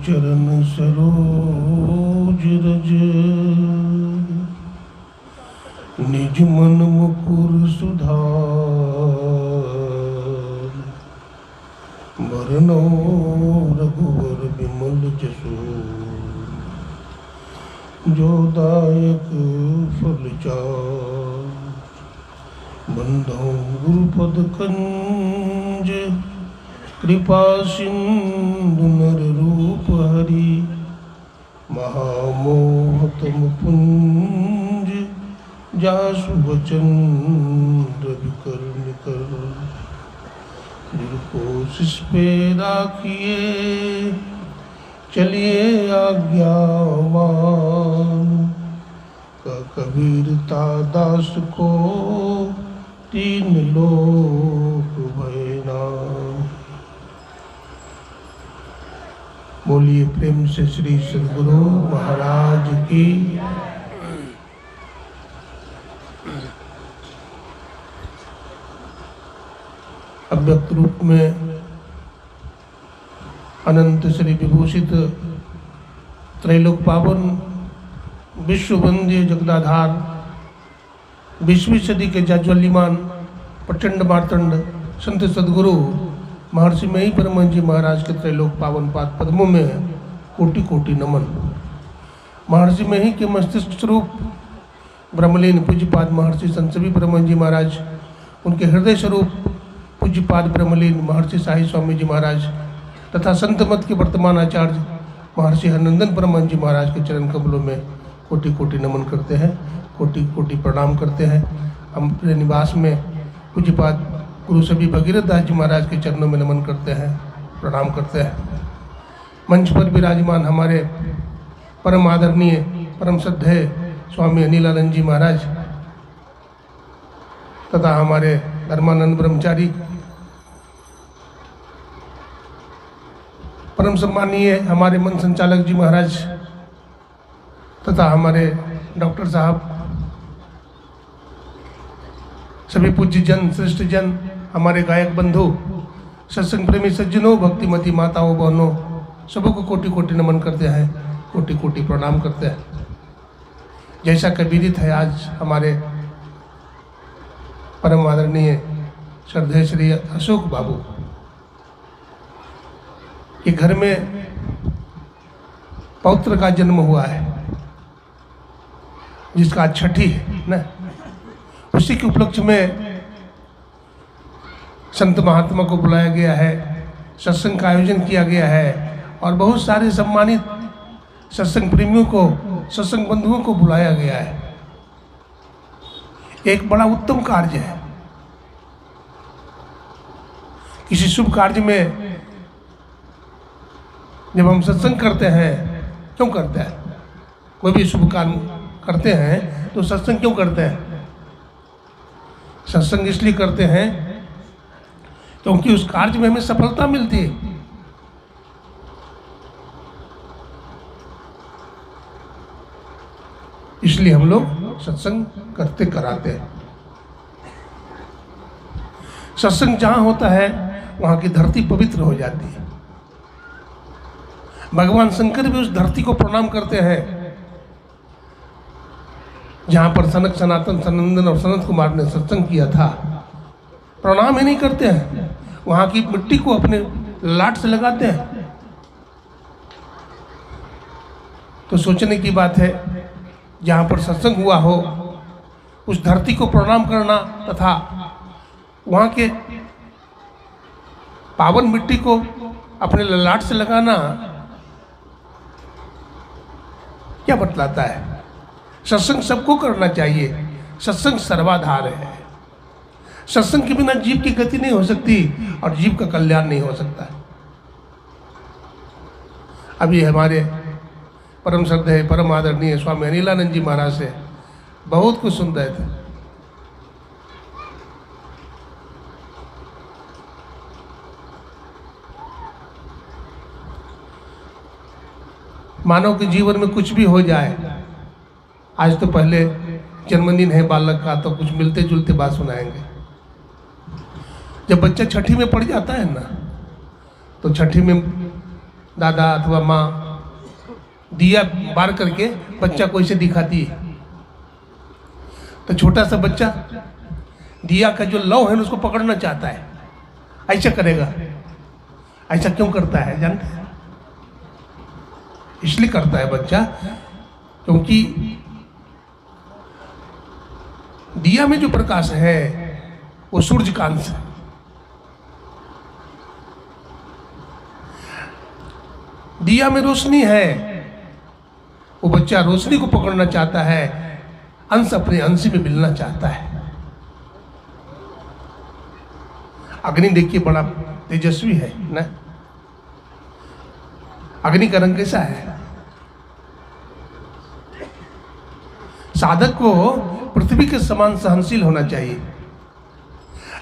चरण सरोज रज निज मन मुकुर सुधार बरनो रघुवर विमल जसु जो दायक फल चार बंधो गुरुपद कंज कृपा सिंधु नर रूप हरि महामोहतम पुंज जासु वचन रविकर निकर कोशिश पे राखिए चलिए आज्ञामान का कबीरता दास को तीन लोक भयना। बोलिए प्रेम से श्री सद्गुरु महाराज की। अव्यक्त रूप में अनंत श्री विभूषित त्रैलोक पावन विश्व वंद्य जगदाधार 20वीं सदी के जाज्वल्यमान प्रचंड मार्तंड संत सद्गुरु महर्षि मही परमहंस जी महाराज के त्रैलोक पावन पाद पद्मों में कोटि कोटि नमन। महर्षि मही के मस्तिष्क स्वरूप ब्रह्मलीन पूज्यपाद महर्षि संतसभी परमहंस जी महाराज, उनके हृदय स्वरूप पूज्यपाद ब्रह्मलीन महर्षि साई स्वामी जी महाराज तथा संत मत के वर्तमान आचार्य महर्षि हरनंदन परमहंस जी महाराज के चरण कमलों में कोटि कोटि नमन करते हैं, कोटि कोटि प्रणाम करते हैं। हम अपने निवास में पूज्यपाद गुरु सभी भगीरथ दास जी महाराज के चरणों में नमन करते हैं, प्रणाम करते हैं। मंच पर विराजमान हमारे परम आदरणीय परम श्रद्धेय स्वामी अनिलानंद जी महाराज तथा हमारे धर्मानंद ब्रह्मचारी, परम सम्मानीय हमारे मन संचालक जी महाराज तथा हमारे डॉक्टर साहब, सभी पूज्य जन श्रेष्ठ जन, हमारे गायक बंधु, सत्संग प्रेमी सज्जनों, भक्तिमती माताओं बहनों, सबको कोटि कोटि नमन करते हैं, कोटि कोटि प्रणाम करते हैं। जैसा कबीरित है आज हमारे परम आदरणीय श्रद्धेय श्री अशोक बाबू के घर में पौत्र का जन्म हुआ है, जिसका आज छठी है ना। उसी के उपलक्ष्य में संत महात्मा को बुलाया गया है, सत्संग का आयोजन किया गया है और बहुत सारे सम्मानित सत्संग प्रेमियों को, सत्संग बंधुओं को बुलाया गया है। एक बड़ा उत्तम कार्य है। किसी शुभ कार्य में जब हम सत्संग करते हैं, क्यों करते हैं? कोई भी शुभ काम करते हैं तो सत्संग क्यों करते हैं? सत्संग इसलिए करते हैं क्योंकि उस कार्य में हमें सफलता मिलती है। इसलिए हम लोग सत्संग करते कराते हैं। सत्संग जहां होता है वहां की धरती पवित्र हो जाती है। भगवान शंकर भी उस धरती को प्रणाम करते हैं जहां पर सनक, सनातन, सनंदन और सनत कुमार ने सत्संग किया था। प्रणाम ही नहीं करते हैं, वहां की मिट्टी को अपने लाट से लगाते हैं। तो सोचने की बात है, जहां पर सत्संग हुआ हो उस धरती को प्रणाम करना तथा वहां के पावन मिट्टी को अपने ललाट से लगाना क्या बतलाता है? सत्संग सबको करना चाहिए। सत्संग सर्वाधार है। सत्संग के बिना जीव की गति नहीं हो सकती और जीव का कल्याण नहीं हो सकता। अभी हमारे परम श्रद्धेय परम आदरणीय स्वामी अनिलानंद जी महाराज से बहुत कुछ सुन रहे थे। मानव के जीवन में कुछ भी हो जाए, आज तो पहले जन्मदिन है बालक का तो कुछ मिलते जुलते बात सुनाएंगे। जब बच्चा छठी में पढ़ जाता है ना, तो छठी में दादा अथवा माँ दिया बार करके बच्चा को इसे दिखाती है, तो छोटा सा बच्चा दिया का जो लौ है उसको पकड़ना चाहता है, ऐसा करेगा। ऐसा क्यों करता है जानते हैं? इसलिए करता है बच्चा क्योंकि दिया में जो प्रकाश है वो सूर्य का अंश है। दिया में रोशनी है, वो बच्चा रोशनी को पकड़ना चाहता है, अंश अपने अंश में मिलना चाहता है। अग्नि देखिए बड़ा तेजस्वी है ना, अग्नि का रंग कैसा है? साधक को पृथ्वी के समान सहनशील होना चाहिए,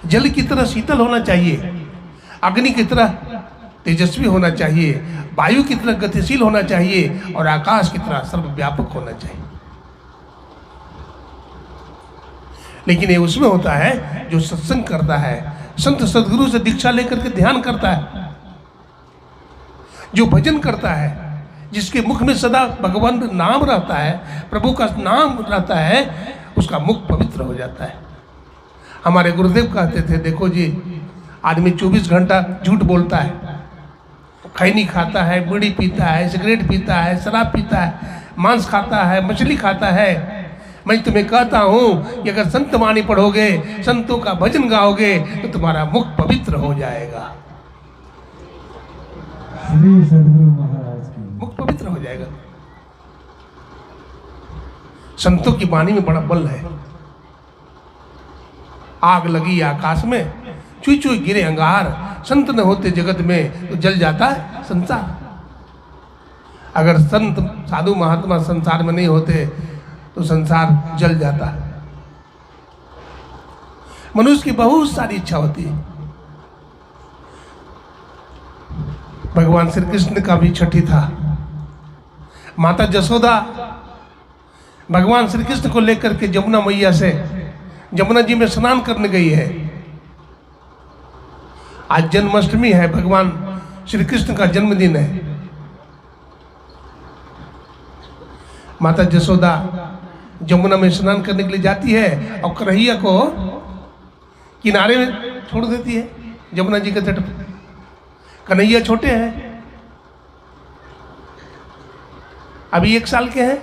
जल की तरह शीतल होना चाहिए, अग्नि की तरह तेजस्वी होना चाहिए, वायु की तरह गतिशील होना चाहिए और आकाश की तरह सर्वव्यापक होना चाहिए। लेकिन ये उसमें होता है जो सत्संग करता है, संत सदगुरु से दीक्षा लेकर के ध्यान करता है, जो भजन करता है, जिसके मुख में सदा भगवान नाम रहता है, प्रभु का नाम रहता है, उसका मुख पवित्र हो जाता है। हमारे गुरुदेव कहते थे, देखो जी आदमी 24 घंटा झूठ बोलता है, खैनी खाता है, बीड़ी पीता है, सिगरेट पीता है, शराब पीता है, मांस खाता है, मछली खाता है। मैं तुम्हें कहता हूँ कि अगर संत वाणी पढ़ोगे, संतों का भजन गाओगे तो तुम्हारा मुख पवित्र हो जाएगा, मुख पवित्र हो जाएगा। संतों की वाणी में बड़ा बल है। आग लगी आकाश में, चुई चुई गिरे अंगार, संत न होते जगत में तो जल जाता है संसार। अगर संत साधु महात्मा संसार में नहीं होते तो संसार जल जाता है। मनुष्य की बहुत सारी इच्छा होती है। भगवान श्री कृष्ण का भी छठी था। माता जसोदा भगवान श्री कृष्ण को लेकर के जमुना मैया से जमुना जी में स्नान करने गई है। आज जन्माष्टमी है, भगवान श्री कृष्ण का जन्मदिन है। माता जसोदा जमुना में स्नान करने के लिए जाती है और कन्हैया को किनारे में छोड़ देती है जमुना जी के तट पर। कन्हैया छोटे हैं, अभी 1 साल के हैं।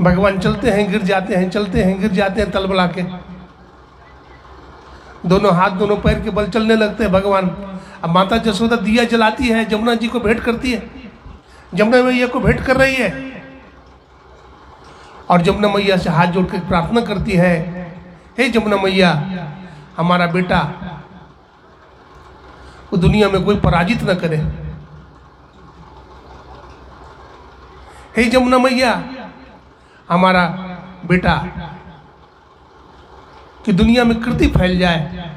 भगवान चलते हैं गिर जाते हैं, चलते हैं गिर जाते हैं, तलबला के दोनों हाथ दोनों पैर के बल चलने लगते हैं भगवान। अब माता जसोदा दिया जलाती है, जमुना जी को भेंट करती है, जमुना मैया को भेंट कर रही है और जमुना मैया से हाथ जोड़कर प्रार्थना करती है, हे जमुना मैया, हमारा बेटा वो दुनिया में कोई पराजित न करे। हे जमुना मैया, हमारा बेटा कि दुनिया में कीर्ति फैल जाए।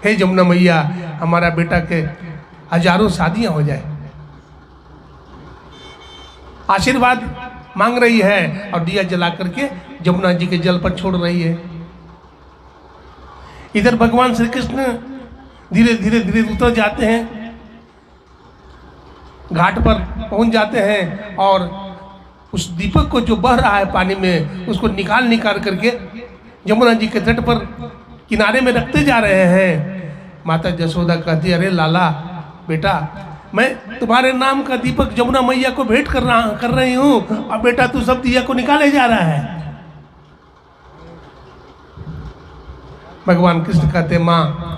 हे जमुना मैया, हमारा बेटा के हजारों शादियां हो जाए। आशीर्वाद मांग रही है और दिया जला करके जमुना जी के जल पर छोड़ रही है। इधर भगवान श्री कृष्ण धीरे धीरे धीरे उतर जाते हैं, घाट पर पहुंच जाते हैं और उस दीपक को जो बह रहा है पानी में, उसको निकाल करके जमुना जी के तट पर किनारे में रखते जा रहे हैं। माता जसोदा कहती, अरे लाला बेटा, मैं तुम्हारे नाम का दीपक जमुना मैया को भेंट कर रही हूँ और बेटा तू सब दिया को निकाले जा रहा है। भगवान कृष्ण कहते, माँ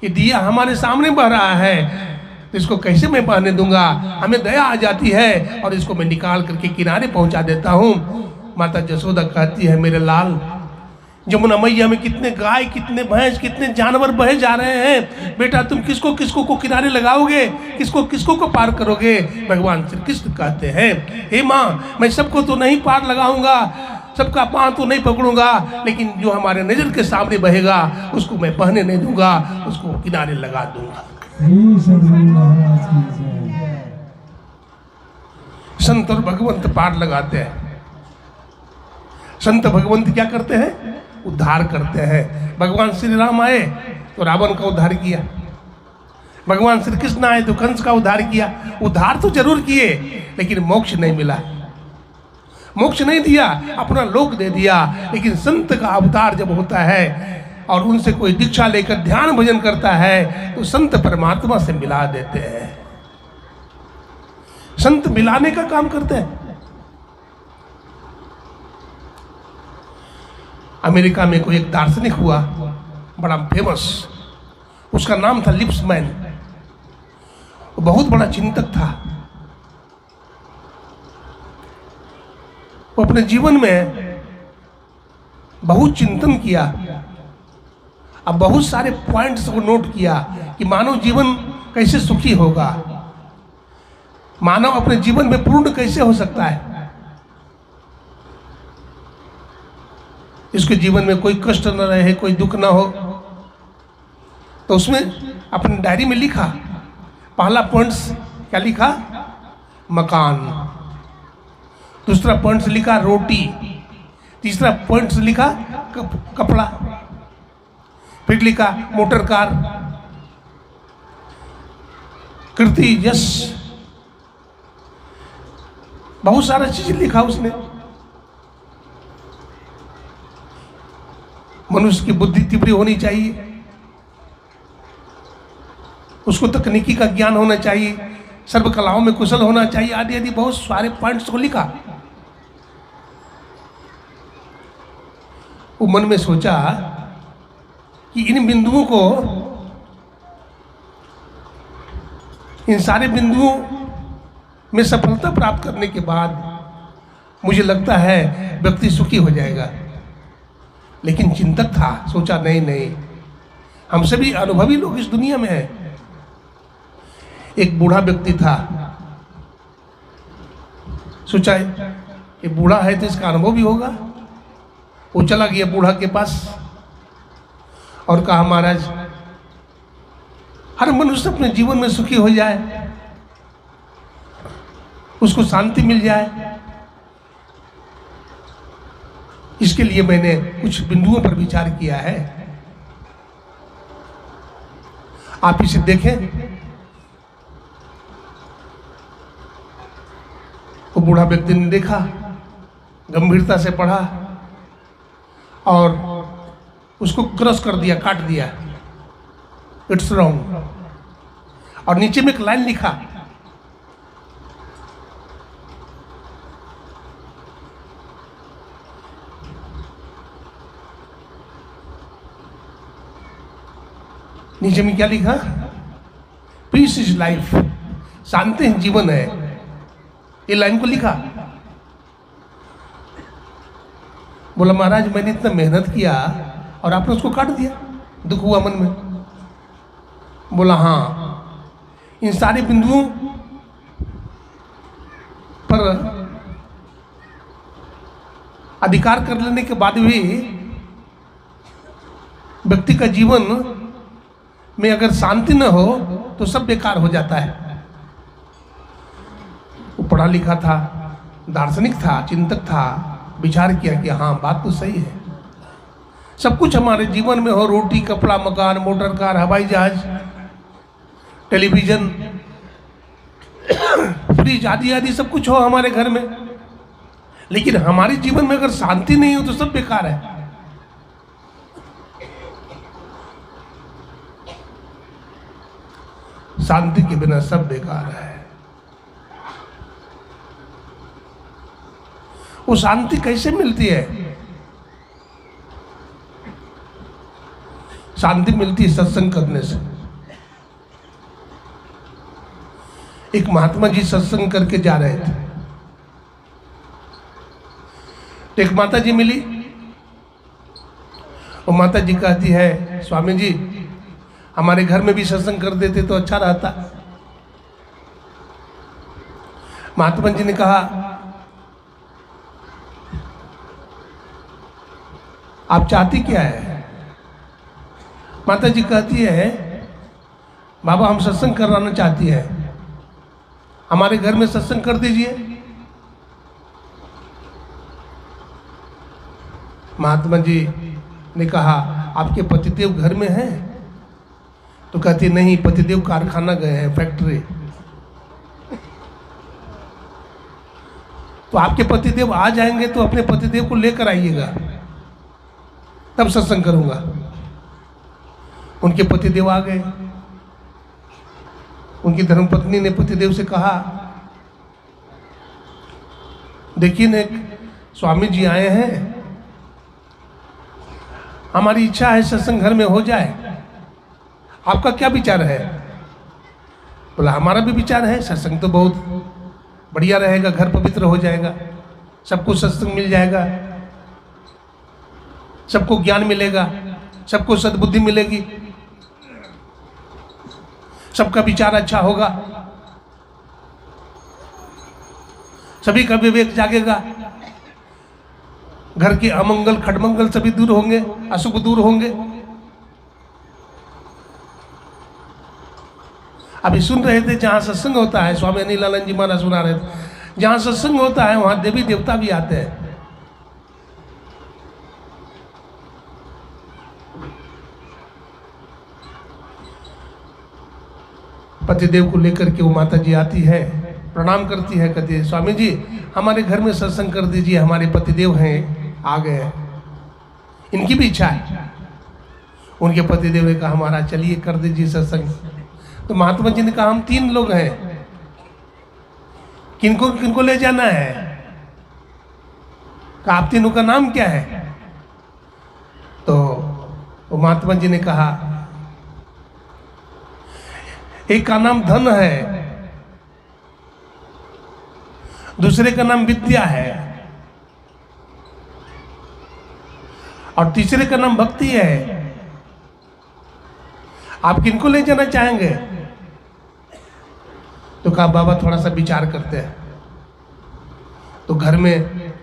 ये दिया हमारे सामने बह रहा है, तो इसको कैसे मैं बहने दूंगा? हमें दया आ जाती है और इसको मैं निकाल करके किनारे पहुंचा देता हूँ। माता जसोदा कहती है, मेरे लाल, जमुना मैया में कितने गाय, कितने भैंस, कितने जानवर बहे जा रहे हैं, बेटा तुम किसको किसको को किनारे लगाओगे, किसको किसको को पार करोगे? भगवान श्री कृष्ण कहते हैं, हे माँ, मैं सबको तो नहीं पार लगाऊंगा, सबका पांव तो नहीं पकड़ूंगा, लेकिन जो हमारे नजर के सामने बहेगा उसको मैं बहने नहीं दूंगा, उसको किनारे लगा दूंगा। संत और भगवंत पार लगाते हैं। संत भगवंत क्या करते हैं? उद्धार करते हैं। भगवान श्री राम आए तो रावण का उद्धार किया, भगवान श्री कृष्ण आए तो कंस का उद्धार किया, उद्धार तो जरूर किए, लेकिन मोक्ष नहीं मिला, मोक्ष नहीं दिया, अपना लोक दे दिया। लेकिन संत का अवतार जब होता है और उनसे कोई दीक्षा लेकर ध्यान भजन करता है तो संत परमात्मा से मिला देते हैं। संत मिलाने का काम करते हैं। अमेरिका में कोई एक दार्शनिक हुआ बड़ा फेमस, उसका नाम था लिप्समैन। वो बहुत बड़ा चिंतक था। वो अपने जीवन में बहुत चिंतन किया, अब बहुत सारे पॉइंट्स को नोट किया कि मानव जीवन कैसे सुखी होगा, मानव अपने जीवन में पूर्ण कैसे हो सकता है, इसके जीवन में कोई कष्ट न रहे, कोई दुख ना हो। तो उसमें अपनी डायरी में लिखा, पहला पॉइंट्स क्या लिखा, मकान। दूसरा पॉइंट्स लिखा रोटी। तीसरा पॉइंट्स लिखा कपड़ा। फिर लिखा मोटर कार, कीर्ति, यश, बहुत सारा चीज लिखा उसने। मनुष्य की बुद्धि तीव्र होनी चाहिए, उसको तकनीकी का ज्ञान होना चाहिए, सर्व कलाओं में कुशल होना चाहिए, आदि आदि बहुत सारे पॉइंट्स को लिखा। वो मन में सोचा कि इन बिंदुओं को, इन सारे बिंदुओं में सफलता प्राप्त करने के बाद मुझे लगता है व्यक्ति सुखी हो जाएगा। लेकिन चिंतक था, सोचा नहीं नहीं, हम सभी अनुभवी लोग इस दुनिया में हैं। एक बूढ़ा व्यक्ति था, सोचा ये बूढ़ा है तो इसका अनुभव भी होगा। वो चला गया बूढ़ा के पास और कहा, महाराज हर मनुष्य अपने जीवन में सुखी हो जाए, उसको शांति मिल जाए, इसके लिए मैंने कुछ बिंदुओं पर विचार किया है, आप इसे देखें। वो बूढ़ा व्यक्ति ने देखा, गंभीरता से पढ़ा और उसको क्रॉस कर दिया, काट दिया, इट्स रॉन्ग। और नीचे में एक लाइन लिखा, नीचे में क्या लिखा, पीस इज लाइफ, शांति जीवन है। ये लाइन को लिखा। बोला, महाराज मैंने इतना मेहनत किया और आपने उसको काट दिया, दुख हुआ मन में। बोला, हाँ, इन सारे बिंदुओं पर अधिकार कर लेने के बाद भी व्यक्ति का जीवन में अगर शांति न हो तो सब बेकार हो जाता है। वो पढ़ा लिखा था, दार्शनिक था, चिंतक था, विचार किया कि हाँ बात तो सही है। सब कुछ हमारे जीवन में हो, रोटी, कपड़ा, मकान, मोटर कार, हवाई जहाज, टेलीविजन, फ्रिज आदि आदि सब कुछ हो हमारे घर में, लेकिन हमारे जीवन में अगर शांति नहीं हो तो सब बेकार है। शांति के बिना सब बेकार है। वो शांति कैसे मिलती है? शांति मिलती है सत्संग करने से। एक महात्मा जी सत्संग करके जा रहे थे, तो एक माता जी मिली। और माता जी कहती है, स्वामी जी हमारे घर में भी सत्संग कर देते तो अच्छा रहता। महात्मा जी ने कहा, आप चाहती क्या है? माता जी कहती है, बाबा हम सत्संग कराना चाहती है, हमारे घर में सत्संग कर दीजिए। महात्मा जी ने कहा, आपके पतिदेव घर में हैं? तो कहती नहीं, पतिदेव कारखाना गए हैं, फैक्ट्री। तो आपके पतिदेव आ जाएंगे तो अपने पतिदेव को लेकर आइएगा, तब सत्संग करूंगा। उनके पतिदेव आ गए। उनकी धर्मपत्नी ने पतिदेव से कहा, देखिए न, स्वामी जी आए हैं, हमारी इच्छा है सत्संग घर में हो जाए, आपका क्या विचार है? बोला, हमारा भी विचार है, सत्संग तो बहुत बढ़िया रहेगा, घर पवित्र हो जाएगा, सबको सत्संग मिल जाएगा, सबको ज्ञान मिलेगा, सबको सद्बुद्धि मिलेगी, सबका विचार अच्छा होगा, सभी का विवेक जागेगा, घर के अमंगल खटमंगल सभी दूर होंगे, अशुभ दूर होंगे। अभी सुन रहे थे, जहां सत्संग होता है, स्वामी अनिलानंद जी महाराज सुना रहे थे, जहां सत्संग होता है वहां देवी देवता भी आते हैं। पतिदेव को लेकर के वो माता जी आती है, प्रणाम करती है, कहती है, स्वामी जी हमारे घर में सत्संग कर दीजिए, हमारे पतिदेव हैं, आ गए हैं, इनकी भी इच्छा है। उनके पतिदेव ने कहा, हमारा चलिए कर दीजिए सत्संग। तो महात्मा जी ने कहा, हम 3 लोग हैं, किनको किनको ले जाना है? कहा, आप तीनों का नाम क्या है? तो वो महात्मा जी ने कहा, एक का नाम धन है, दूसरे का नाम विद्या है, और तीसरे का नाम भक्ति है। आप किनको ले जाना चाहेंगे? तो कहा, बाबा थोड़ा सा विचार करते हैं। तो घर में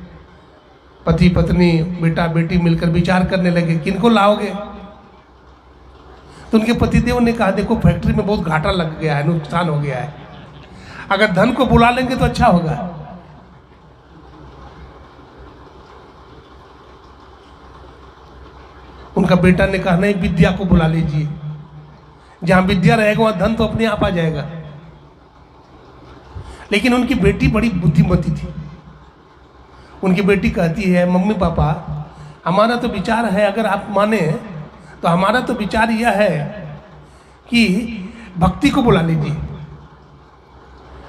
पति पत्नी बेटा बेटी मिलकर विचार करने लगे, किनको लाओगे? तो उनके पतिदेव ने कहा, देखो फैक्ट्री में बहुत घाटा लग गया है, नुकसान हो गया है, अगर धन को बुला लेंगे तो अच्छा होगा। उनका बेटा ने कहा, नहीं विद्या को बुला लीजिए, जहां विद्या रहेगा वहां धन तो अपने आप आ जाएगा। लेकिन उनकी बेटी बड़ी बुद्धिमती थी। उनकी बेटी कहती है, मम्मी पापा हमारा तो विचार है, अगर आप माने तो हमारा तो विचार यह है कि भक्ति को बुला लीजिए।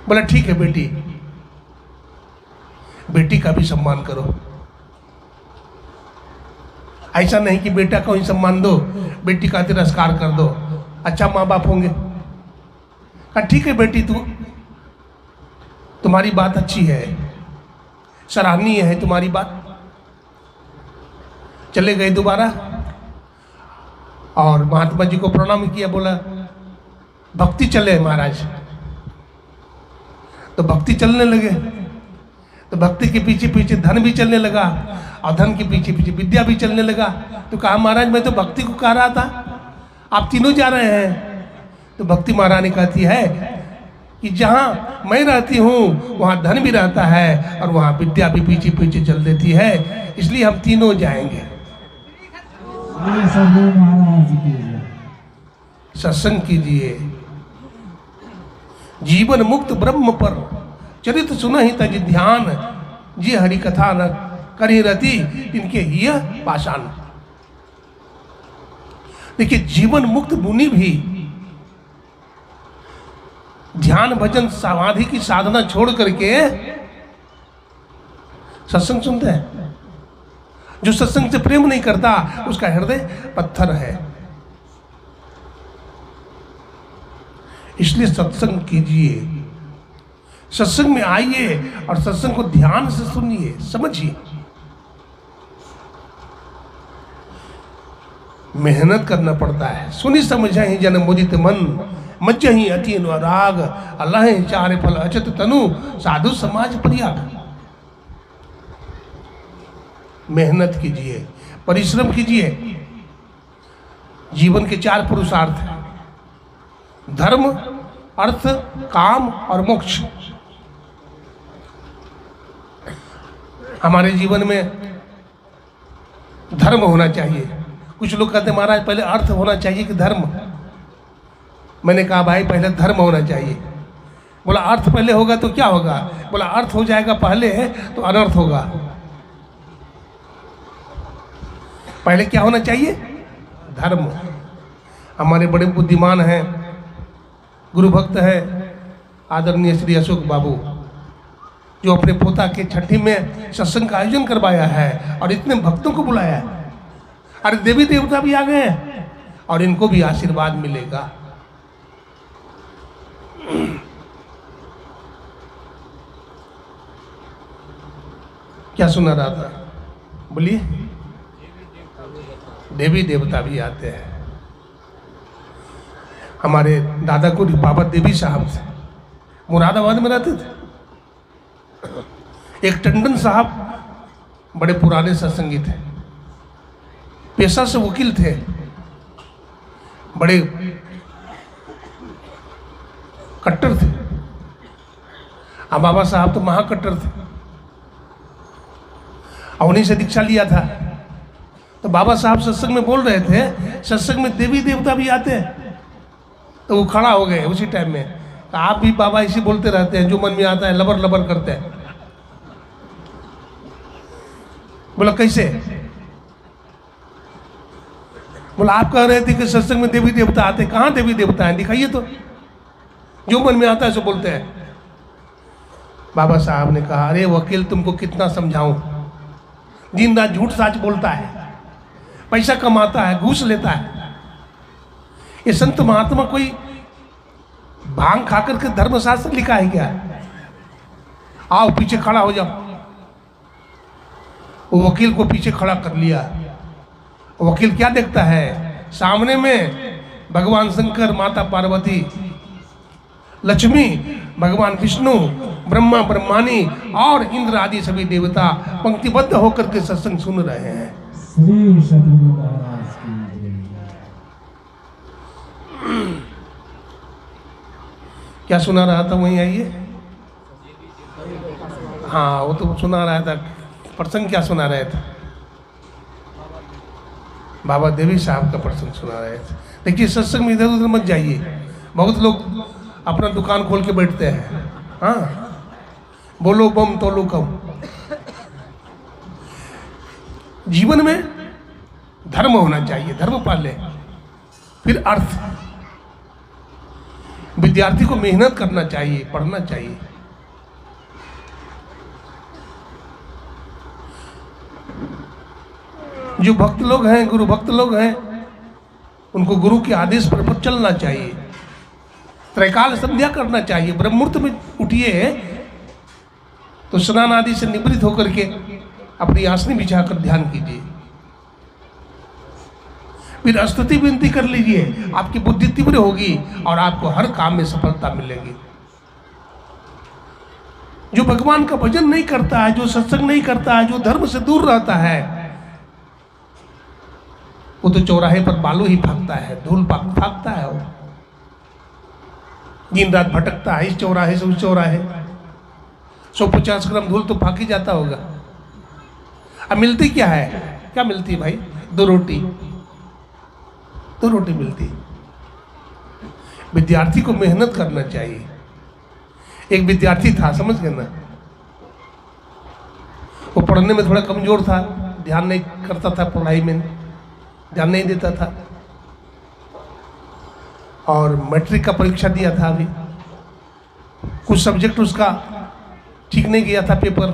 बोला, ठीक है बेटी, बेटी का भी सम्मान करो, ऐसा नहीं कि बेटा को ही सम्मान दो, बेटी का तिरस्कार कर दो, अच्छा माँ बाप होंगे। कहा, ठीक है बेटी, तुम्हारी बात अच्छी है, सराहनीय है तुम्हारी बात। चले गए दोबारा और महात्मा जी को प्रणाम किया, बोला भक्ति चले महाराज। तो भक्ति चलने लगे, तो भक्ति के पीछे पीछे धन भी चलने लगा, और धन के पीछे पीछे विद्या भी चलने लगा। तो कहा, महाराज मैं तो भक्ति को कह रहा था, आप तीनों जा रहे हैं। तो भक्ति महारानी कहती है कि जहां मैं रहती हूं वहां धन भी रहता है, और वहां विद्या भी पीछे पीछे चल देती है, इसलिए हम तीनों जाएंगे। सत्संग कीजिए, जीवन मुक्त ब्रह्म पर चरित सुनहि तज ध्यान, जी हरि कथा न करी रति इनके ही पाषाण। देखिए, जीवन मुक्त मुनि भी ध्यान भजन समाधि की साधना छोड़ करके सत्संग सुनते हैं। जो सत्संग से प्रेम नहीं करता उसका हृदय पत्थर है। इसलिए सत्संग कीजिए, सत्संग में आइए और सत्संग को ध्यान से सुनिए, समझिए। मेहनत करना पड़ता है। सुनी समझहि जन मुदित मन, मज्जहि अति अनुराग, अल्लाह चारे फल अचत तनु, साधु समाज परियाग। मेहनत कीजिए, परिश्रम कीजिए। जीवन के 4 पुरुषार्थ हैं, धर्म, अर्थ, काम और मोक्ष। हमारे जीवन में धर्म होना चाहिए। कुछ लोग कहते हैं महाराज पहले अर्थ होना चाहिए कि धर्म। मैंने कहा भाई पहले धर्म होना चाहिए। बोला अर्थ पहले होगा तो क्या होगा? बोला अर्थ हो जाएगा पहले तो अनर्थ होगा। पहले क्या होना चाहिए? धर्म। हमारे बड़े बुद्धिमान हैं, गुरु भक्त हैं आदरणीय श्री अशोक बाबू, जो अपने पोता के छठी में सत्संग का आयोजन करवाया है और इतने भक्तों को बुलाया है। अरे देवी देवता भी आ गए हैं और इनको भी आशीर्वाद मिलेगा। क्या सुना रहा था? बोलिए। देवी देवता भी आते हैं। हमारे दादा को बाबा देवी साहब थे, मुरादाबाद में रहते थे। एक टंडन साहब बड़े पुराने सत्संगी थे, पेशा से वकील थे, बड़े कट्टर थे। अब बाबा साहब तो महाकट्टर थे और उन्हीं से दीक्षा लिया था। तो बाबा साहब सत्संग में बोल रहे थे, सत्संग में देवी देवता भी आते हैं। तो वो खड़ा हो गए उसी टाइम में। आप भी बाबा इसी बोलते रहते हैं, जो मन में आता है लबर लबर करते हैं। बोला कैसे? बोला आप कह रहे थे कि सत्संग में देवी देवता आते, कहाँ देवी देवता हैं? दिखाइए तो। जो मन में आता है सो बोलते हैं। बाबा साहब ने कहा, अरे वकील तुमको कितना समझाऊं, दिन रात झूठ साच बोलता है, पैसा कमाता है, घूस लेता है। ये संत महात्मा कोई भांग खाकर के धर्मशास्त्र लिखा है क्या? आओ पीछे खड़ा हो जाओ। वो वकील को पीछे खड़ा कर लिया। वकील क्या देखता है? सामने में भगवान शंकर, माता पार्वती, लक्ष्मी, भगवान विष्णु, ब्रह्मा ब्रह्मानी और इंद्र आदि सभी देवता पंक्तिबद्ध होकर के सत्संग सुन रहे हैं। श्री सद्गुरु महाराज की जय। क्या सुना रहा था? वहीं आइए। हाँ वो तो सुना रहा था। प्रसंग क्या सुना रहे थे? बाबा देवी साहब का प्रसंग सुना रहे थे। देखिए सत्संग में इधर उधर मत जाइए। बहुत लोग अपना दुकान खोल के बैठते हैं। हाँ बोलो बम तोलो कम। जीवन में धर्म होना चाहिए, धर्म पाले, फिर अर्थ। विद्यार्थी को मेहनत करना चाहिए, पढ़ना चाहिए। जो भक्त लोग हैं, गुरु भक्त लोग हैं, उनको गुरु के आदेश पर चलना चाहिए। त्रैकाल संध्या करना चाहिए। ब्रह्म मुहूर्त में उठिए तो स्नान आदि से निवृत्त होकर के अपनी आसनी बिछाकर ध्यान कीजिए। फिर स्तुति विनती कर लीजिए, आपकी बुद्धि तीव्र होगी और आपको हर काम में सफलता मिलेगी। जो भगवान का भजन नहीं करता है, जो सत्संग नहीं करता है, जो धर्म से दूर रहता है, वो तो चौराहे पर बालू ही फाकता है, धूल फाकता है। वो दिन रात भटकता है, इस चौराहे से उस चौराहे। 150 ग्राम धूल तो फाक ही जाता होगा। अब मिलती क्या है? क्या मिलती है भाई? 2 रोटी, 2 रोटी मिलती। विद्यार्थी को मेहनत करना चाहिए। एक विद्यार्थी था, समझ गए ना, वो पढ़ने में थोड़ा कमजोर था, ध्यान नहीं करता था, पढ़ाई में ध्यान नहीं देता था। और मैट्रिक का परीक्षा दिया था अभी, कुछ सब्जेक्ट उसका ठीक नहीं गया था पेपर,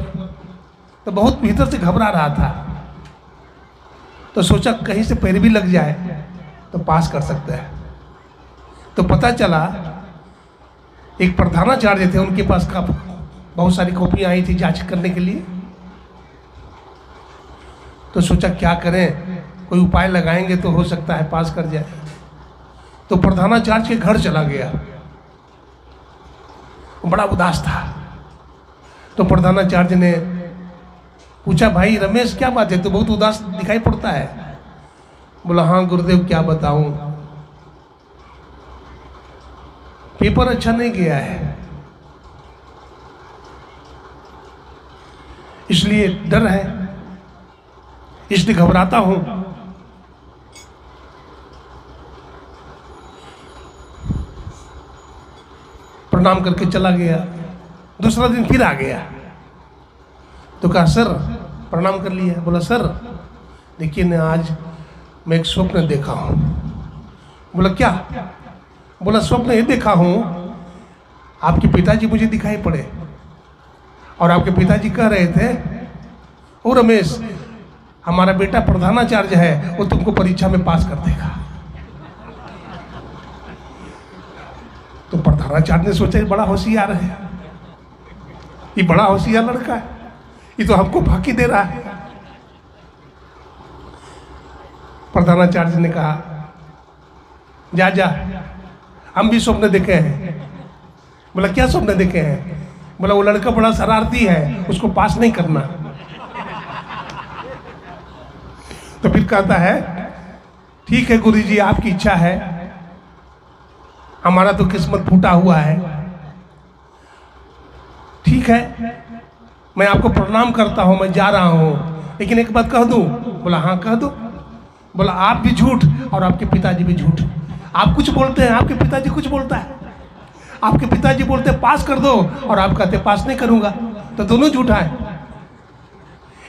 तो बहुत भीतर से घबरा रहा था। तो सोचा कहीं से पैरवी लग जाए तो पास कर सकता है। तो पता चला एक प्रधानाचार्य थे, उनके पास का बहुत सारी कॉपियां आई थी जांच करने के लिए। तो सोचा क्या करें, कोई उपाय लगाएंगे तो हो सकता है पास कर जाए। तो प्रधानाचार्य के घर चला गया, बड़ा उदास था। तो प्रधानाचार्य ने पूछा, भाई रमेश क्या बात है, तो बहुत उदास दिखाई पड़ता है। बोला, हाँ गुरुदेव क्या बताऊं, पेपर अच्छा नहीं गया है, इसलिए डर है, इसलिए घबराता हूं। प्रणाम करके चला गया। दूसरा दिन फिर आ गया तो कहा सर प्रणाम कर लिया। बोला सर देखिए ना आज मैं एक स्वप्न देखा हूँ। बोला क्या? बोला स्वप्न ये देखा हूँ आपके पिताजी मुझे दिखाई पड़े और आपके पिताजी कह रहे थे ओ रमेश हमारा बेटा प्रधानाचार्य है वो तुमको परीक्षा में पास कर देगा। तो प्रधानाचार्य ने सोचा ये बड़ा होशियार है, ये बड़ा होशियार लड़का है, ये तो हमको फांकी दे रहा है। प्रधानाचार्य ने कहा जा जा हम भी स्वप्न देखे हैं। बोला क्या स्वप्न देखे हैं? बोला वो लड़का बड़ा शरारती है उसको पास नहीं करना। तो फिर कहता है ठीक है गुरुजी आपकी इच्छा है, हमारा तो किस्मत फूटा हुआ है, ठीक है मैं आपको प्रणाम करता हूं, मैं जा रहा हूं, लेकिन एक बात कह दूं। बोला हाँ कह दो। बोला आप भी झूठ और आपके पिताजी भी झूठ। आप कुछ बोलते हैं आपके पिताजी कुछ बोलता है। आपके पिताजी बोलते हैं पास कर दो और आप कहते पास नहीं करूंगा, तो दोनों झूठा है।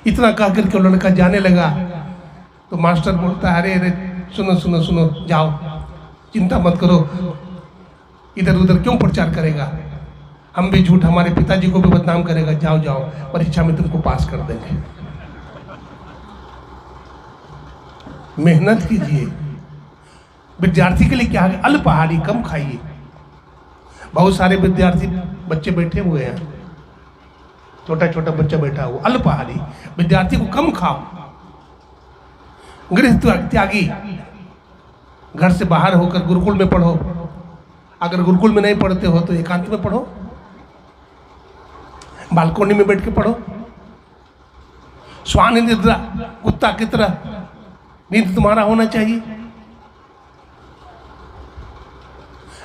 इतना कह करके लड़का जाने लगा तो मास्टर बोलता है अरे अरे सुनो सुनो सुनो जाओ चिंता मत करो, इधर उधर क्यों प्रचार करेगा, हम भी झूठ हमारे पिताजी को भी बदनाम करेगा, जाओ जाओ परीक्षा में तुमको पास कर देंगे। मेहनत कीजिए। विद्यार्थी के लिए क्या है अल्पाहारी कम खाइए। बहुत सारे विद्यार्थी बच्चे बैठे हुए हैं, छोटा छोटा बच्चा बैठा हुआ अल्पाहारी। विद्यार्थी को कम खाओ। गृह त्यागी घर से बाहर होकर गुरुकुल में पढ़ो, अगर गुरुकुल में नहीं पढ़ते हो तो एकांत में पढ़ो, बालकोनी में बैठ के पढ़ो। श्वान निद्रा कुत्ता की तरह नींद तुम्हारा होना चाहिए।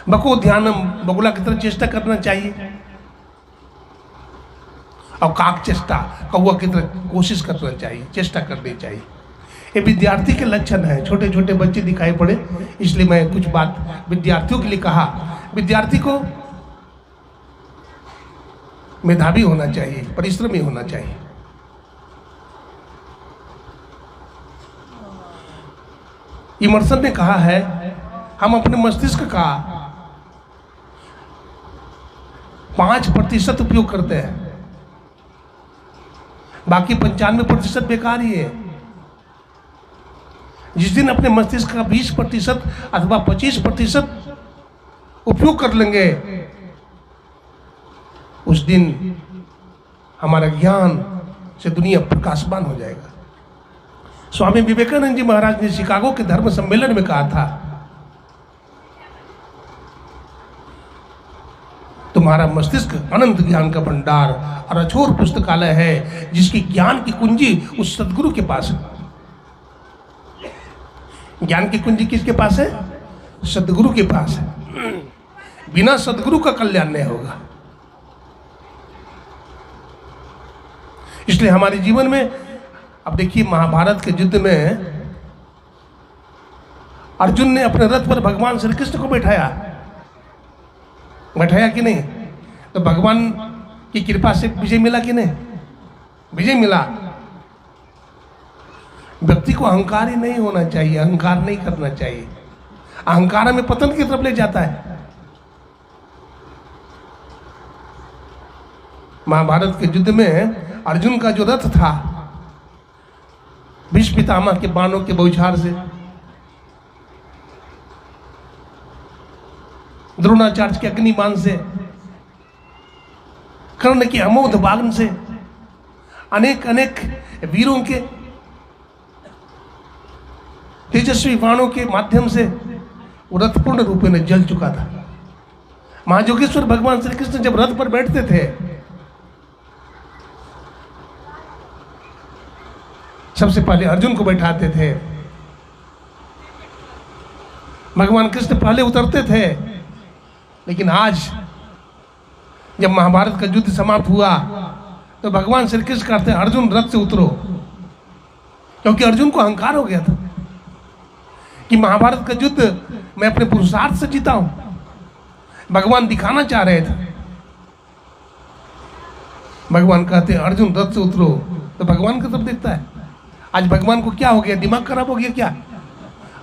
बको ध्यानम बगुला की तरह चेष्टा करना चाहिए और काक चेष्टा कौवा की तरह कोशिश करना चाहिए, चेष्टा करनी चाहिए। ये विद्यार्थी के लक्षण है। छोटे छोटे बच्चे दिखाई पड़े इसलिए मैं कुछ बात विद्यार्थियों के लिए कहा। विद्यार्थी को मेधावी होना चाहिए, परिश्रमी होना चाहिए। इमर्सन ने कहा है हम अपने मस्तिष्क का 5% उपयोग करते हैं, बाकी 95% बेकार ही है। जिस दिन अपने मस्तिष्क का 20% अथवा 25% उपयोग कर लेंगे उस दिन हमारा ज्ञान से दुनिया प्रकाशमान हो जाएगा। स्वामी विवेकानंद जी महाराज ने शिकागो के धर्म सम्मेलन में कहा था तुम्हारा मस्तिष्क अनंत ज्ञान का भंडार और अछोर पुस्तकालय है जिसकी ज्ञान की कुंजी उस सदगुरु के पास है। ज्ञान की कुंजी किसके पास है? सदगुरु के पास है। बिना सदगुरु का कल्याण नहीं होगा। इसलिए हमारे जीवन में अब देखिए महाभारत के युद्ध में अर्जुन ने अपने रथ पर भगवान श्री कृष्ण को बैठाया कि नहीं? तो भगवान की कृपा से विजय मिला कि नहीं? विजय मिला। व्यक्ति को अहंकार ही नहीं होना चाहिए, अहंकार नहीं करना चाहिए। अहंकार में पतन की तरफ ले जाता है। महाभारत के युद्ध में अर्जुन का जो रथ था भीष्म पितामह के बाणों के बौछार से, द्रोणाचार्य के अग्निबाण से, कर्ण के अमोघ बाण से, अनेक अनेक वीरों के तेजस्वी बाणों के माध्यम से वो रथ पूर्ण रूप में जल चुका था। महायोगेश्वर भगवान श्री कृष्ण जब रथ पर बैठते थे सबसे पहले अर्जुन को बैठाते थे। भगवान कृष्ण पहले उतरते थे। लेकिन आज जब महाभारत का युद्ध समाप्त हुआ तो भगवान श्री कृष्ण कहते हैं अर्जुन रथ से उतरो, क्योंकि अर्जुन को अहंकार हो गया था कि महाभारत का युद्ध मैं अपने पुरुषार्थ से जीता हूं, भगवान दिखाना चाह रहे थे। भगवान कहते हैं अर्जुन रथ से उतरो, तो भगवान की तरफ देखता है। आज भगवान को क्या हो गया, दिमाग खराब हो गया क्या?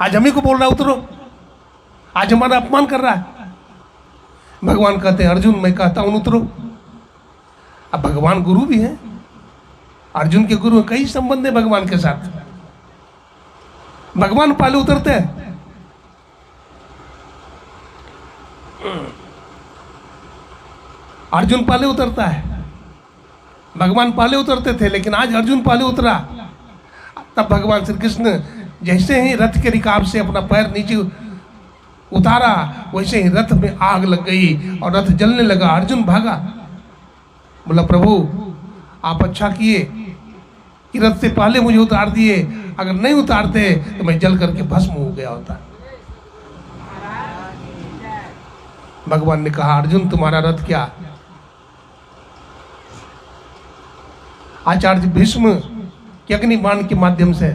आज हम ही को बोल रहा है उतरो, आज हमारा अपमान कर रहा है। भगवान कहते हैं अर्जुन मैं कहता हूं उतरो। अब भगवान गुरु भी है, अर्जुन के गुरु कई संबंध है भगवान के साथ। भगवान पहले उतरते हैं। अर्जुन पहले उतरता है, भगवान पहले उतरते थे, लेकिन आज अर्जुन पहले उतरा। तब भगवान श्री कृष्ण जैसे ही रथ के रिकाब से अपना पैर नीचे उतारा, वैसे ही रथ में आग लग गई और रथ जलने लगा। अर्जुन भागा, बोला प्रभु आप अच्छा किए कि रथ से पहले मुझे उतार दिए, अगर नहीं उतारते तो मैं जल करके भस्म हो गया होता। भगवान ने कहा अर्जुन तुम्हारा रथ क्या? आचार्य भीष्म के अग्नि बाण के माध्यम से,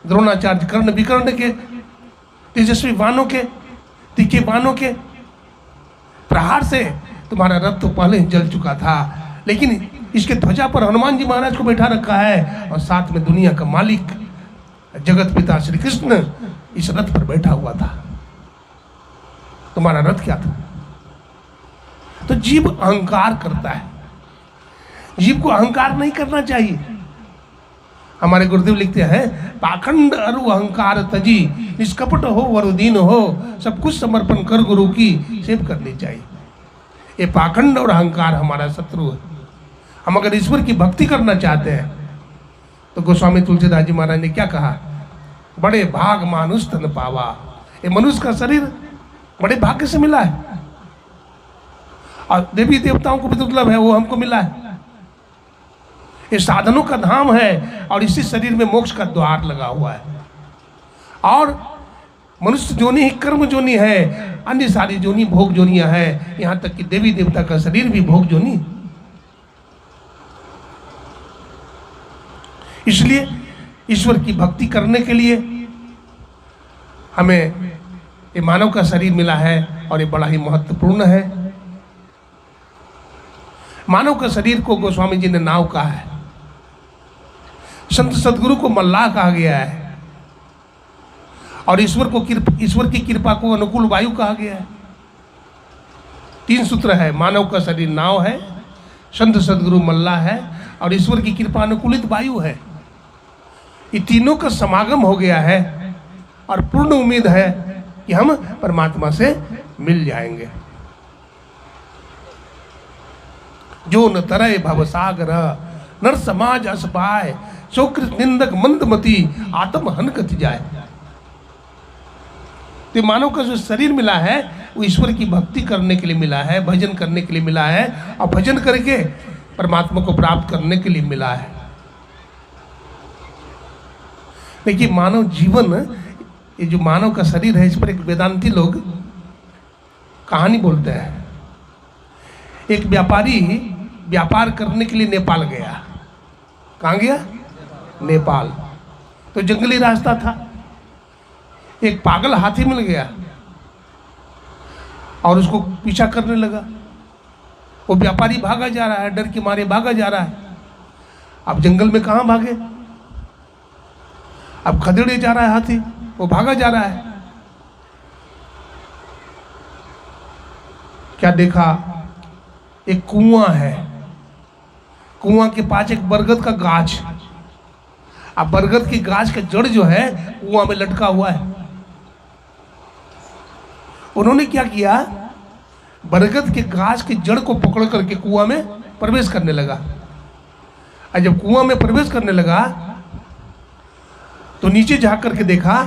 द्रोणाचार्य कर्ण विकर्ण के, तेजस्वी बाणों के, तीखे बाणों के प्रहार से तुम्हारा रथ तो पहले ही जल चुका था, लेकिन इसके ध्वजा पर हनुमान जी महाराज को बैठा रखा है और साथ में दुनिया का मालिक जगत पिता श्री कृष्ण इस रथ पर बैठा हुआ था। तुम्हारा रथ क्या था? तो जीव अहंकार करता है। जीव को अहंकार नहीं करना चाहिए। हमारे गुरुदेव लिखते हैं पाखंड अरु अहंकार तजी, निष्कपट हो वरुदीन हो, सब कुछ समर्पण कर गुरु की सेव करनी चाहिए। ये पाखंड और अहंकार हमारा शत्रु है। हम अगर ईश्वर की भक्ति करना चाहते हैं तो गोस्वामी तुलसीदास जी महाराज ने क्या कहा, बड़े भाग मानुष तन पावा। ये मनुष्य का शरीर बड़े भाग्य से मिला है और देवी देवताओं को भी दुर्लभ है, वो हमको मिला है। ये साधनों का धाम है और इसी शरीर में मोक्ष का द्वार लगा हुआ है। और मनुष्य जोनी ही कर्म जोनी है, अन्य सारी जोनी भोग जोनियां है, यहां तक कि देवी देवता का शरीर भी भोग जोनी। इसलिए ईश्वर की भक्ति करने के लिए हमें ये मानव का शरीर मिला है और ये बड़ा ही महत्वपूर्ण है। मानव का शरीर को गोस्वामी जी ने नाव कहा है, संत सदगुरु को मल्लाह कहा गया है और ईश्वर की कृपा को अनुकूल वायु कहा गया है। 3 सूत्र है, मानव का शरीर नाव है, संत सदगुरु मल्लाह है और ईश्वर की कृपा अनुकूलित वायु है। ये तीनों का समागम हो गया है और पूर्ण उम्मीद है कि हम परमात्मा से मिल जाएंगे। जो न तरय भवसागर नर समाज अस पाए, सोकृत निंदक मंदमती आत्म हनकत जाए। तो मानव का जो शरीर मिला है वो ईश्वर की भक्ति करने के लिए मिला है, भजन करने के लिए मिला है और भजन करके परमात्मा को प्राप्त करने के लिए मिला है। देखिए मानव जीवन, ये जो मानव का शरीर है, इस पर एक वेदांती लोग कहानी बोलते हैं। एक व्यापारी व्यापार करने के लिए नेपाल गया। कहाँ गया? नेपाल। तो जंगली रास्ता था, एक पागल हाथी मिल गया और उसको पीछा करने लगा। वो व्यापारी भागा जा रहा है, डर के मारे भागा जा रहा है। अब जंगल में कहाँ भागे, अब खदेड़े जा रहा है हाथी, वो भागा जा रहा है। क्या देखा, एक कुआं है, कुआं के पास एक बरगद का गाछ। अब बरगद की गाछ का जड़ जो है कुआं में लटका हुआ है। उन्होंने क्या किया, बरगद के गाछ की जड़ को पकड़ करके कुआं में प्रवेश करने लगा। और जब कुआं में प्रवेश करने लगा तो नीचे झाँक करके देखा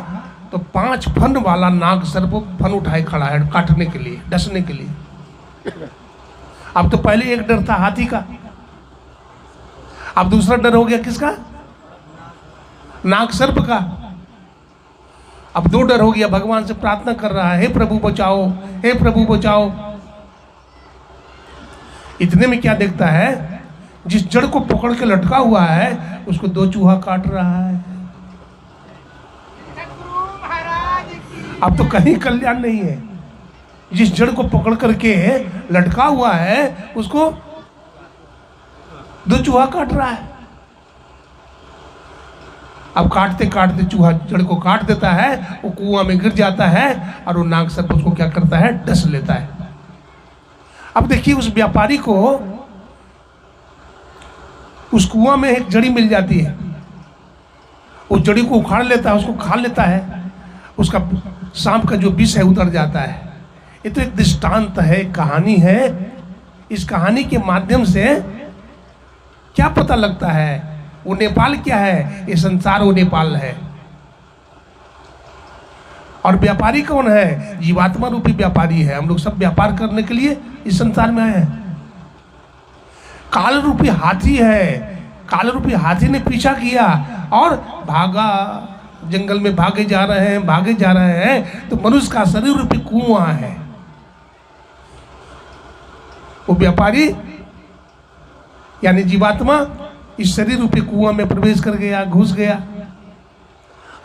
तो 5 फन वाला नाग सर्प फन उठाए खड़ा है काटने के लिए, डसने के लिए। अब तो पहले एक डर था हाथी का, अब दूसरा डर हो गया किसका? नाग सर्प का। अब 2 डर हो गया। भगवान से प्रार्थना कर रहा है, हे प्रभु बचाओ, हे प्रभु बचाओ। इतने में क्या देखता है, जिस जड़ को पकड़ के लटका हुआ है उसको 2 चूहा काट रहा है। अब तो कहीं कल्याण नहीं है। जिस जड़ को पकड़ करके लटका हुआ है उसको दो चूहा काट रहा है। अब काटते काटते चूहा जड़ को काट देता है, वो कुआं में गिर जाता है और वो नाग सर्प उसको क्या करता है, डस लेता है। अब देखिए उस व्यापारी को उस कुआं में एक जड़ी मिल जाती है, उस जड़ी को उखाड़ लेता है, उसको खा लेता है, उसका सांप का जो विष है उतर जाता है। ये तो एक दृष्टांत है, कहानी है। इस कहानी के माध्यम से क्या पता लगता है, वो नेपाल क्या है, ये संसार वो नेपाल है। और व्यापारी कौन है, जीवात्मा रूपी व्यापारी है। हम लोग सब व्यापार करने के लिए इस संसार में आए हैं। काल रूपी हाथी है, काल रूपी हाथी ने पीछा किया और भागा, जंगल में भागे जा रहे हैं, भागे जा रहे हैं, तो मनुष्य का शरीर रूपी कुआं है। वो व्यापारी यानी जीवात्मा इस शरीर रूपी कुआं में प्रवेश कर गया, घुस गया।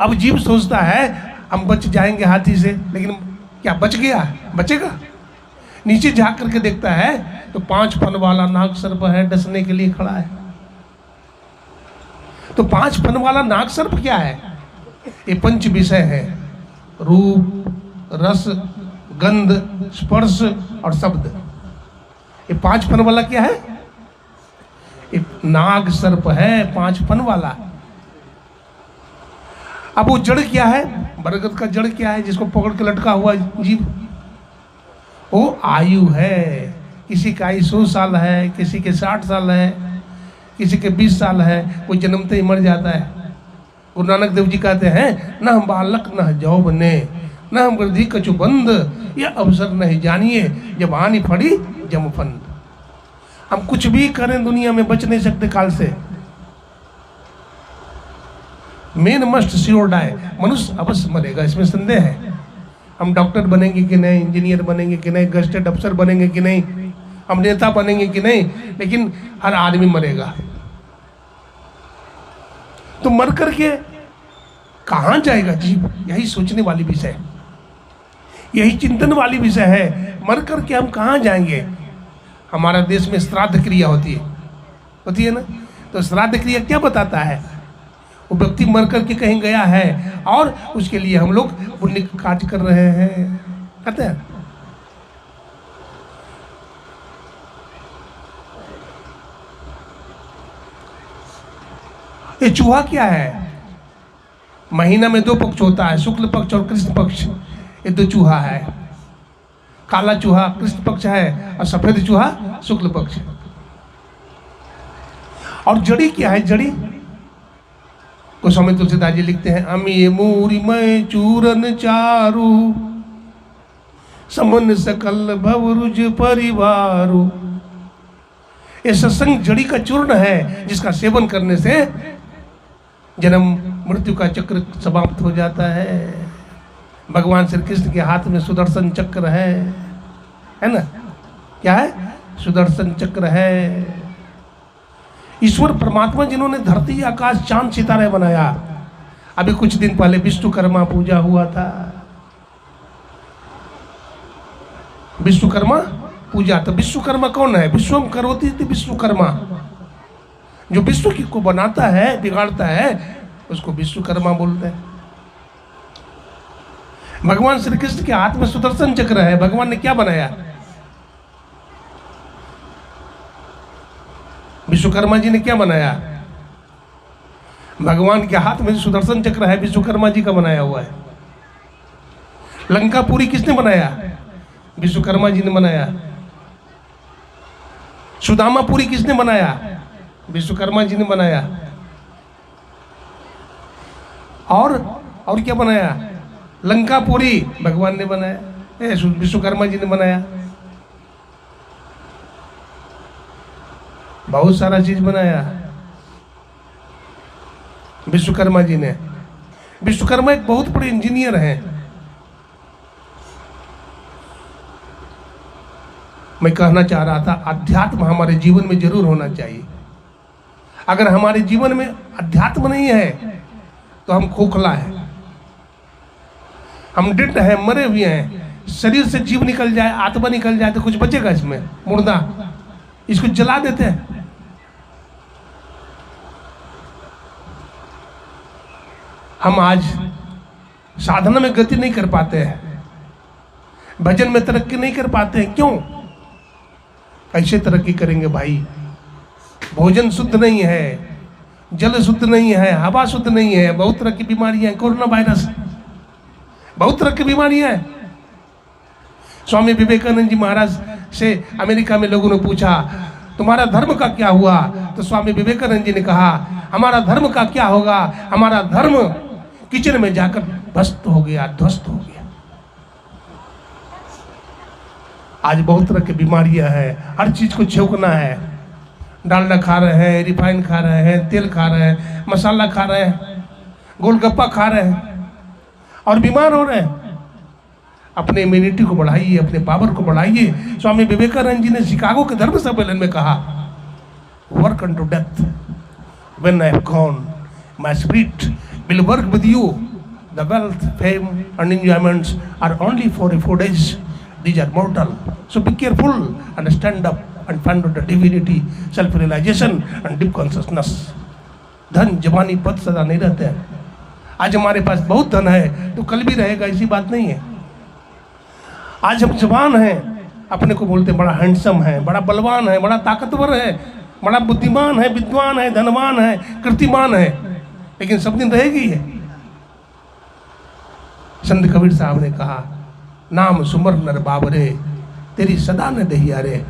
अब जीव सोचता है हम बच जाएंगे हाथी से, लेकिन क्या बच गया, बचेगा? नीचे झांक करके देखता है तो 5 फन वाला नाग सर्प है, डसने के लिए खड़ा है। तो 5 फन वाला नाग सर्प क्या है? ये पंच विषय है, रूप, रस, गंध, स्पर्श और शब्द। ये 5 फन वाला क्या है? ये नाग सर्प है, 5 फन वाला। अब वो जड़ क्या है, बरगद का जड़ क्या है जिसको पकड़ के लटका हुआ जीव? वो आयु है। किसी का आयु 100 साल है, किसी के 60 साल है, किसी के 20 साल है, कोई जन्मते ही मर जाता है। गुरु नानक देव जी कहते हैं, न हम बालक न जौबने, न हम वृद्धि कछु बंद, यह अवसर नहीं जानिए, जब आनी फड़ी जमफंद। हम कुछ भी करें दुनिया में बच नहीं सकते काल से। मेन मस्ट श्योर डाई, मनुष्य अवश्य मरेगा, इसमें संदेह है। हम डॉक्टर बनेंगे कि नहीं, इंजीनियर बनेंगे कि नहीं, गजेटेड अफसर बनेंगे कि नहीं, हम नेता बनेंगे कि नहीं, लेकिन हर आदमी मरेगा। तो मर करके कहां जाएगा जीव? यही सोचने वाली विषय, यही चिंतन वाली विषय है। मर करके हम कहां जाएंगे? हमारा देश में श्राद्ध क्रिया होती है ना। तो श्राद्ध क्रिया क्या बताता है? वो व्यक्ति मर करके कहीं गया है और उसके लिए हम लोग पुण्य कार्य कर रहे हैं, कहते हैं। ये चूहा क्या है? महीना में 2 पक्ष होता है, शुक्ल पक्ष और कृष्ण पक्ष। ये 2 चूहा है। काला चूहा कृष्ण पक्ष है और सफेद चूहा शुक्ल पक्ष। और जड़ी क्या है? जड़ी गोस्वामी तुलसीदास जी लिखते हैं, अमी मूरी मय चूरन चारु, समन सकल भवरुज परिवारु। ये सत्संग जड़ी का चूर्ण है, जिसका सेवन करने से जन्म मृत्यु का चक्र समाप्त हो जाता है। भगवान श्री कृष्ण के हाथ में सुदर्शन चक्र है ना? क्या है? सुदर्शन चक्र है। ईश्वर परमात्मा जिन्होंने धरती, आकाश, चांद, सितारे बनाया। अभी कुछ दिन पहले विश्वकर्मा पूजा हुआ था। विश्वकर्मा पूजा, तो विश्वकर्मा कौन है? विश्वम करोति थी विश्वकर्मा। जो विश्व को बनाता है, बिगाड़ता है, उसको विश्वकर्मा बोलते हैं। भगवान श्री कृष्ण के हाथ में सुदर्शन चक्र है। भगवान ने क्या बनाया? विश्वकर्मा जी ने क्या बनाया? भगवान के हाथ में सुदर्शन चक्र है, विश्वकर्मा जी का बनाया हुआ है। लंकापुरी किसने बनाया? विश्वकर्मा जी ने बनाया। सुदामापुरी किसने बनाया? विश्वकर्मा जी ने बनाया। और क्या बनाया? लंकापुरी भगवान ने बनाया, विश्वकर्मा जी ने बनाया। बहुत सारा चीज बनाया विश्वकर्मा जी ने। विश्वकर्मा एक बहुत बड़े इंजीनियर हैं। मैं कहना चाह रहा था, अध्यात्म हमारे जीवन में जरूर होना चाहिए। अगर हमारे जीवन में अध्यात्म नहीं है तो हम खोखला हैं, हम डेड हैं, मरे हुए हैं। शरीर से जीव निकल जाए, आत्मा निकल जाए तो कुछ बचेगा इसमें? मुर्दा, इसको जला देते हैं। हम आज साधना में गति नहीं कर पाते हैं, भजन में तरक्की नहीं कर पाते हैं। क्यों? कैसे तरक्की करेंगे भाई? भोजन शुद्ध नहीं है, जल शुद्ध नहीं है, हवा शुद्ध नहीं है, बहुत तरह की बीमारियां, कोरोना वायरस, बहुत तरह की बीमारियां हैं। स्वामी विवेकानंद जी महाराज से अमेरिका में लोगों ने पूछा तुम्हारा धर्म का क्या हुआ? तो स्वामी विवेकानंद जी ने कहा हमारा धर्म का क्या होगा, हमारा धर्म किचन में जाकर ध्वस्त हो गया, ध्वस्त हो गया। आज बहुत तरह की बीमारियां हैं, हर चीज को छौंकना है। डालडा खा रहे हैं, रिफाइन खा रहे हैं, तेल खा रहे हैं, मसाला खा रहे हैं, गोलगप्पा खा रहे हैं और बीमार हो रहे हैं। अपने इम्यूनिटी को बढ़ाइए, अपने पावर को बढ़ाइए। स्वामी विवेकानंद जी ने शिकागो के धर्म सम्मेलन में कहा work unto death, when I have gone my spirit will work with you, the wealth, fame and enjoyments are only for 4 days, these are mortal, so be careful and stand up and find out the divinity, self realization and deep consciousness. धन जवानी पद सदा नहीं रहते हैं। आज हमारे पास बहुत धन है तो कल भी रहेगा, ऐसी बात नहीं है। आज हम जवान हैं, अपने को बोलते बड़ा हैंडसम है, बड़ा बलवान है, बड़ा ताकतवर है, बड़ा बुद्धिमान है, विद्वान है, धनवान है, कीर्तिमान है, लेकिन सब दिन रहेगी है। संत कबीर साहब ने कहा नाम सुमर नर बाबरे, तेरी सदा न दहिया रे,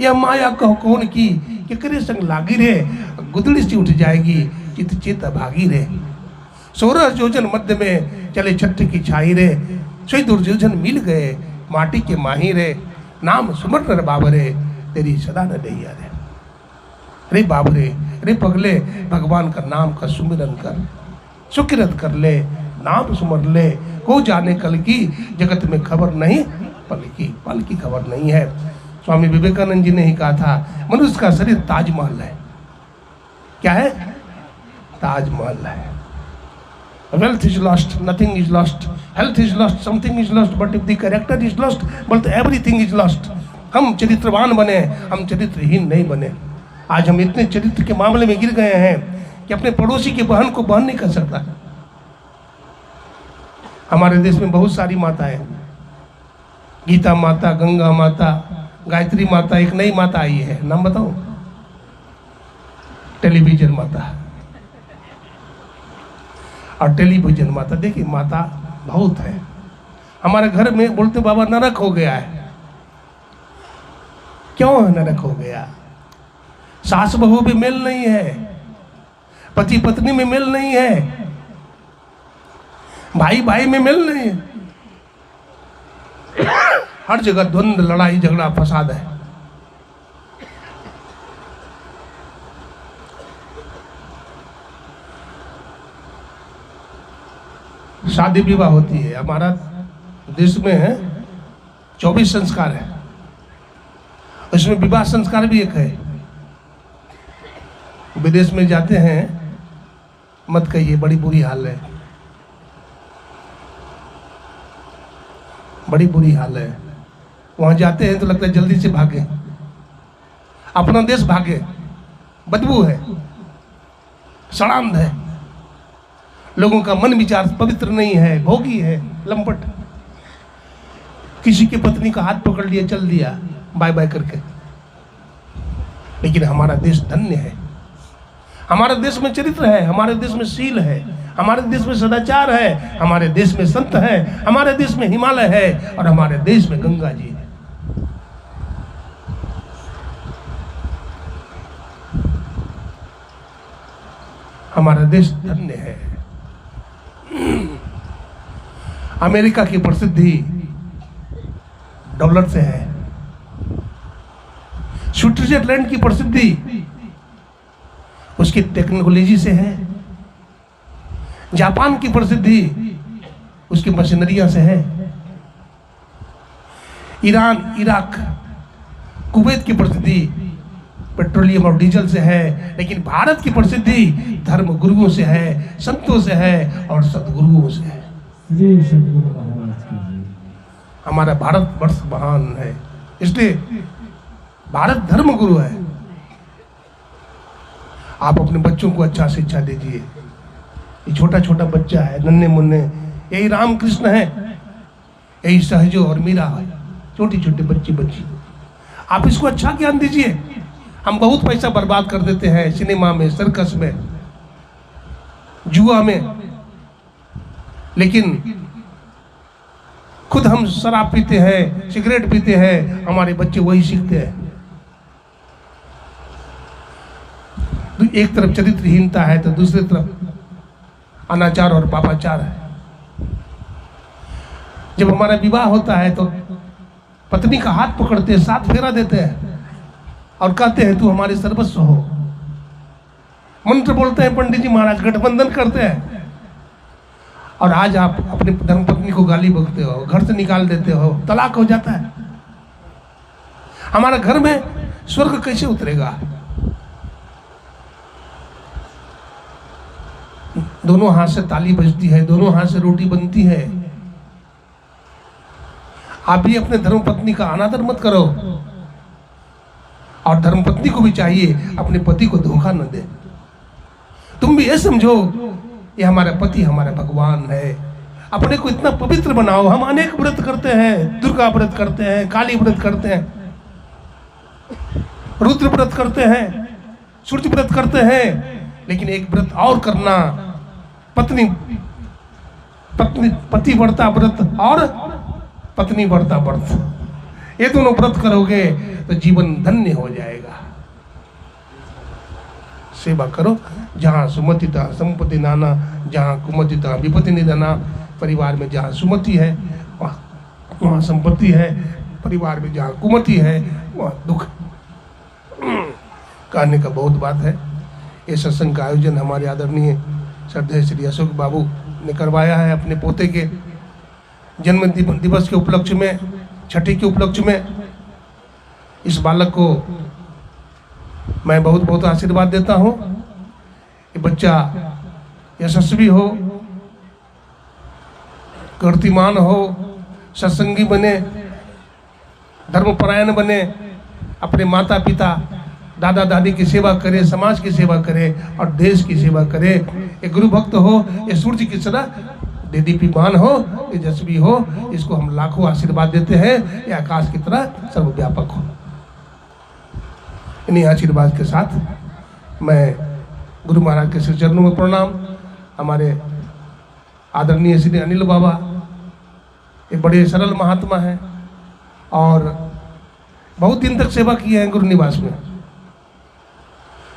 यह माया कहो कौन की कि करे संग लागी रे, गुदड़ी सी उठ जाएगी चित चित भागी रे। 16 योजन मध्य में चले छठ की छाई रे, सोई दुर्योधन मिल गए माटी के माही रे, नाम सुमर नर बाबरे, तेरी सदा न दहिया रे। रे बाबरे, रे पगले, भगवान का नाम का सुमिरन कर, सुकिरत कर ले, नाम सुमर ले, को जाने कल की, जगत में खबर नहीं पल की, पल की खबर नहीं है। स्वामी विवेकानंद जी ने ही कहा था मनुष्य का शरीर ताजमहल है। क्या है? ताजमहल है। Wealth is lost, nothing is lost. Health is lost, something is lost. But if the character is lost, but everything is lost. हम चरित्रवान बने, हम चरित्रहीन नहीं बने। आज हम इतने चरित्र के मामले में गिर गए हैं कि अपने पड़ोसी की बहन को बहन नहीं कर सकता। हमारे देश में बहुत सारी माताएं, गीता माता, गंगा माता, गायत्री माता, एक नई माता आई है, नाम बताओ? टेलीविजन माता। और टेलीविजन माता, देखिए माता बहुत है। हमारे घर में बोलते बाबा नरक हो गया है। क्यों नरक हो गया? सास बहू में मेल नहीं है, पति पत्नी में मेल नहीं है, भाई भाई में मेल नहीं है, हर जगह द्वंद्व, लड़ाई झगड़ा, फसाद है। शादी विवाह होती है, हमारा देश में है 24 संस्कार है, उसमें विवाह संस्कार भी एक है। विदेश में जाते हैं, मत कहिए, बड़ी बुरी हाल है, बड़ी बुरी हाल है। वहां जाते हैं तो लगता है जल्दी से भागे, अपना देश भागे, बदबू है, सड़ांध है, लोगों का मन विचार पवित्र नहीं है, भोगी है, लंपट। किसी की पत्नी का हाथ पकड़ लिया, चल दिया बाय बाय करके। लेकिन हमारा देश धन्य है, हमारे देश में चरित्र है, हमारे देश में शील है, हमारे देश में सदाचार है, हमारे देश में संत है, हमारे देश में हिमालय है और हमारे देश में गंगा जी है। हमारा देश धन्य है। अमेरिका की प्रसिद्धि डॉलर से है, स्विट्जरलैंड की प्रसिद्धि उसकी टेक्नोलॉजी से है, जापान की प्रसिद्धि उसकी मशीनरियां से है, ईरान, इराक, कुवैत की प्रसिद्धि पेट्रोलियम और डीजल से है। लेकिन भारत की प्रसिद्धि धर्म गुरुओं से है, संतों से है और सदगुरुओं से है। हमारा भारतवर्ष महान है, इसलिए भारत धर्म गुरु है। आप अपने बच्चों को अच्छा शिक्षा दीजिए। ये छोटा छोटा बच्चा है, नन्हे मुन्ने, यही रामकृष्ण है, यही सहजो और मीरा है, छोटी छोटी बच्ची। आप इसको अच्छा ज्ञान दीजिए। हम बहुत पैसा बर्बाद कर देते हैं सिनेमा में, सर्कस में, जुआ में, लेकिन खुद हम शराब पीते हैं, सिगरेट पीते हैं, हमारे बच्चे वही सीखते हैं। तो एक तरफ चरित्रहीनता है तो दूसरी तरफ अनाचार और पापाचार है। जब हमारा विवाह होता है तो पत्नी का हाथ पकड़ते हैं, 7 फेरा देते हैं और कहते हैं तू हमारे सर्वस्व हो। मंत्र बोलते हैं पंडित जी महाराज, गठबंधन करते हैं। और आज आप अपनी धर्मपत्नी को गाली बकते हो, घर से निकाल देते हो, तलाक हो जाता है। हमारा घर में स्वर्ग कैसे उतरेगा? दोनों हाथ से ताली बजती है, दोनों हाथ से रोटी बनती है। आप भी अपने धर्मपत्नी का अनादर मत करो, और धर्मपत्नी को भी चाहिए अपने पति को धोखा न दे। तुम भी ये समझो ये हमारा पति हमारा भगवान है। अपने को इतना पवित्र बनाओ। हम अनेक व्रत करते हैं, दुर्गा व्रत करते हैं, काली व्रत करते हैं, रुद्र व्रत करते हैं, सूर्य व्रत करते हैं, लेकिन एक व्रत और करना, पति व्रता व्रत और पत्नी व्रता व्रत। ये दोनों व्रत करोगे तो जीवन धन्य हो जाएगा। सेवा करो। जहाँ सुमति था संपत्ति नाना, जहाँ कुमति था विपत्ति निधना। परिवार में जहाँ सुमति है वहाँ संपत्ति है, परिवार में जहाँ कुमति है वहाँ दुख। कहने का बहुत बात है। ये सत्संग का आयोजन हमारे आदरणीय श्रद्धेय श्री अशोक बाबू ने करवाया है अपने पोते के जन्म दिवस के उपलक्ष्य में, छठी के उपलक्ष्य में। इस बालक को मैं बहुत बहुत आशीर्वाद देता हूँ। ये बच्चा यशस्वी हो, कीर्तिमान हो, सत्संगी बने, धर्मपरायण बने, अपने माता पिता दादा दादी की सेवा करे, समाज की सेवा करे और देश की सेवा करे। ये गुरु भक्त हो, ये सूर्य की तरह देदीप्यमान हो, तेजस्वी हो। इसको हम लाखों आशीर्वाद देते हैं। ये आकाश की तरह सर्वव्यापक हो। इन्हीं आशीर्वाद के साथ मैं गुरु महाराज के श्री चरणों में प्रणाम। हमारे आदरणीय श्री अनिल बाबा ये बड़े सरल महात्मा हैं और बहुत दिन तक सेवा की है गुरु निवास में।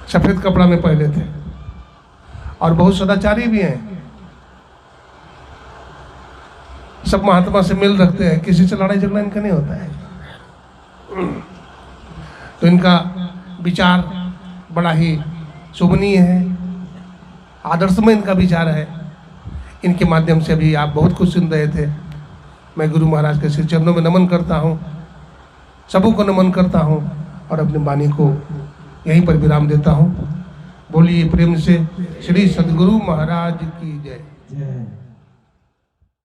सफेद कपड़ा में पहले थे और बहुत सदाचारी भी हैं। सब महात्मा से मिल रखते हैं, किसी से लड़ाई झगड़ा इनका नहीं होता है। तो इनका विचार बड़ा ही शोभनीय है, आदर्शमय इनका विचार है। इनके माध्यम से अभी आप बहुत कुछ सुन रहे थे। मैं गुरु महाराज के श्री चरणों में नमन करता हूँ, सबों को नमन करता हूँ और अपनी वाणी को यहीं पर विराम देता हूँ। बोलिए प्रेम से श्री सद्गुरु महाराज की जय।